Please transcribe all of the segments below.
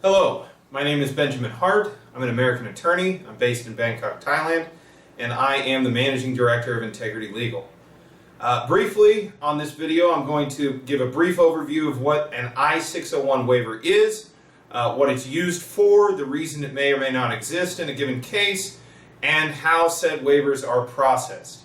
Hello, my name is Benjamin Hart. I'm an American attorney. I'm based in Bangkok, Thailand, and I am the Managing Director of Integrity Legal. Briefly, on this video, I'm going to give a brief overview of what an I-601 waiver is, what it's used for, the reason it may or may not exist in a given case, and how said waivers are processed.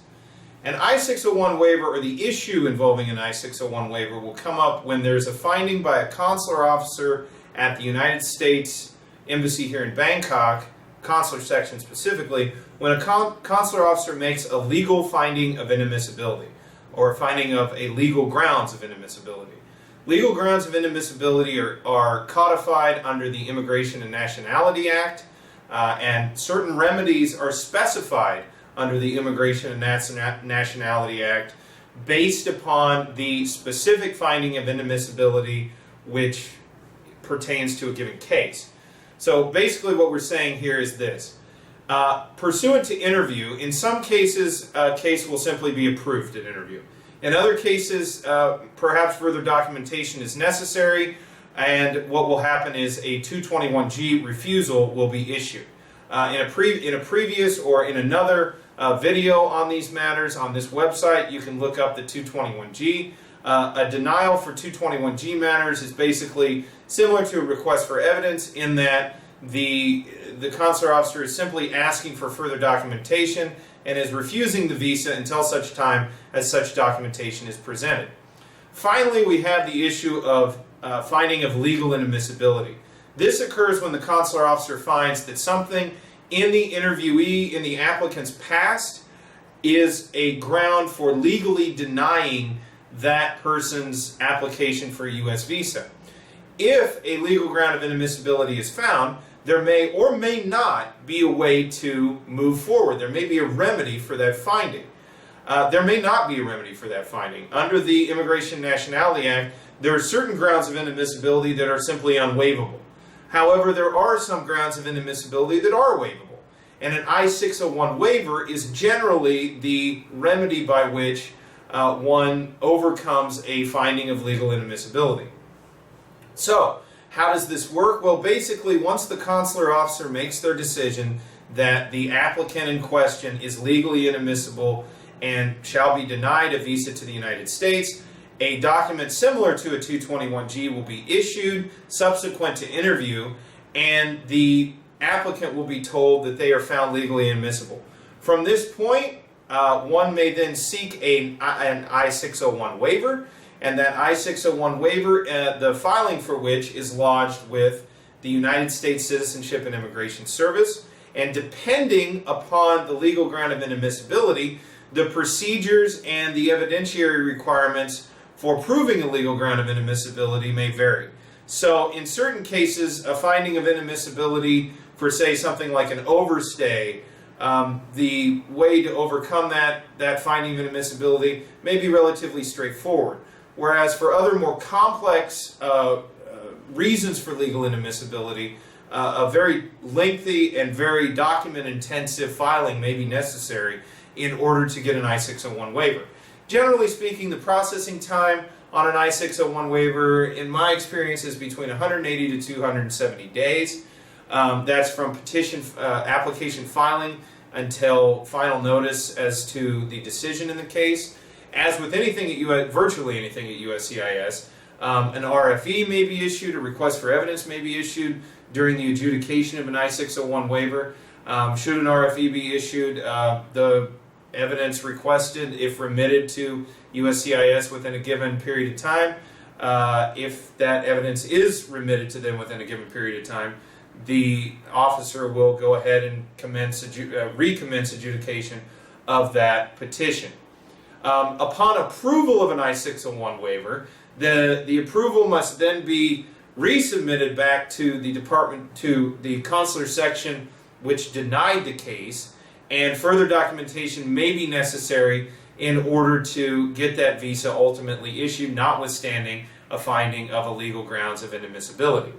An I-601 waiver, or the issue involving an I-601 waiver, will come up when there's a finding by a consular officer at the United States Embassy here in Bangkok, consular section specifically, when a consular officer makes a legal finding of inadmissibility, or a finding of a legal grounds of inadmissibility. Legal grounds of inadmissibility are codified under the Immigration and Nationality Act, and certain remedies are specified under the Immigration and Nationality Act based upon the specific finding of inadmissibility which pertains to a given case. So basically what we're saying here is this. Pursuant to interview, in some cases a case will simply be approved at interview. In other cases, perhaps further documentation is necessary, and what will happen is a 221G refusal will be issued. In a previous or in another video on these matters on this website, you can look up the 221G. A denial for 221G matters is basically similar to a request for evidence in that the consular officer is simply asking for further documentation and is refusing the visa until such time as such documentation is presented. Finally, we have the issue of finding of legal inadmissibility. This occurs when the consular officer finds that something in the interviewee, in the applicant's past, is a ground for legally denying that person's application for a U.S. visa. If a legal ground of inadmissibility is found, there may or may not be a way to move forward. There may be a remedy for that finding. There may not be a remedy for that finding. Under the Immigration and Nationality Act, there are certain grounds of inadmissibility that are simply unwaivable. However, there are some grounds of inadmissibility that are waivable. And an I-601 waiver is generally the remedy by which one overcomes a finding of legal inadmissibility. So, how does this work? Well, basically, once the consular officer makes their decision that the applicant in question is legally inadmissible and shall be denied a visa to the United States, a document similar to a 221G will be issued subsequent to interview, and the applicant will be told that they are found legally inadmissible. From this point, one may then seek an I-601 waiver, and that I-601 waiver, the filing for which is lodged with the United States Citizenship and Immigration Service, and depending upon the legal ground of inadmissibility, the procedures and the evidentiary requirements for proving a legal ground of inadmissibility may vary. So in certain cases, a finding of inadmissibility for, say, something like an overstay, the way to overcome that finding of inadmissibility may be relatively straightforward. Whereas for other more complex reasons for legal inadmissibility, a very lengthy and very document-intensive filing may be necessary in order to get an I-601 waiver. Generally speaking, the processing time on an I-601 waiver, in my experience, is between 180 to 270 days. That's from petition application filing until final notice as to the decision in the case. As with anything at virtually anything at USCIS, an RFE may be issued, a request for evidence may be issued during the adjudication of an I-601 waiver. Should an RFE be issued, the evidence requested, if remitted to USCIS within a given period of time, if that evidence is remitted to them within a given period of time, the officer will go ahead and recommence adjudication of that petition. Upon approval of an I-601 waiver, the approval must then be resubmitted back to the department, to the consular section which denied the case, and further documentation may be necessary in order to get that visa ultimately issued, notwithstanding a finding of a legal grounds of inadmissibility.